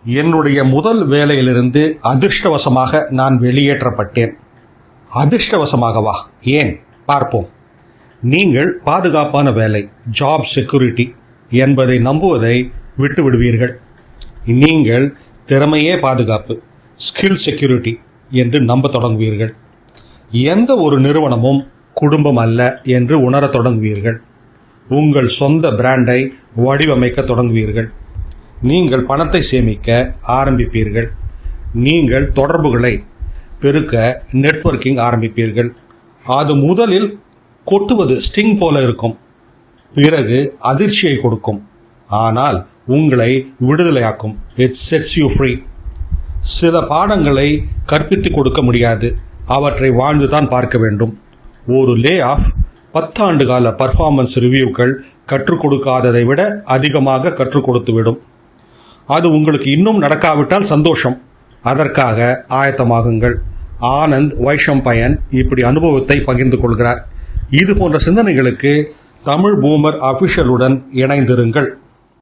என்னுடைய முதல் வேலையிலிருந்து அதிர்ஷ்டவசமாக நான் வெளியேற்றப்பட்டேன். அதிர்ஷ்டவசமாகவா? ஏன் பார்ப்போம். நீங்கள் பாதுகாப்பான வேலை, ஜாப் செக்யூரிட்டி என்பதை நம்புவதை விட்டுவிடுவீர்கள். நீங்கள் திறமையே பாதுகாப்பு, ஸ்கில் செக்யூரிட்டி என்று நம்ப தொடங்குவீர்கள். எந்த ஒரு நிறுவனமும் குடும்பம் அல்ல என்று உணரத் தொடங்குவீர்கள். உங்கள் சொந்த பிராண்டை வடிவமைக்க தொடங்குவீர்கள். நீங்கள் பணத்தை சேமிக்க ஆரம்பிப்பீர்கள். நீங்கள் தொடர்புகளை பெருக்க நெட்வொர்க்கிங் ஆரம்பிப்பீர்கள். அது முதலில் கொட்டுவது ஸ்டிங் போல இருக்கும், பிறகு அதிர்ச்சியை கொடுக்கும், ஆனால் உங்களை விடுதலையாக்கும். It sets you free. சில பாடங்களை கற்பித்துக் கொடுக்க முடியாது, அவற்றை வாழ்ந்துதான் பார்க்க வேண்டும். ஒரு லே ஆஃப் 10 ஆண்டு கால பர்ஃபார்மன்ஸ் ரிவ்யூக்கள் கற்றுக் கொடுக்காததை விட அதிகமாக கற்றுக் கொடுத்துவிடும். அது உங்களுக்கு இன்னும் நடக்காவிட்டால் சந்தோஷம், அதற்காக ஆயத்தமாகுங்கள். ஆனந்த் வைஷம்பயன் இப்படி அனுபவத்தை பகிர்ந்து கொள்கிறார். இது போன்ற சிந்தனைகளுக்கு தமிழ் பூமர் அபிஷியலுடன் இணைந்திருங்கள்.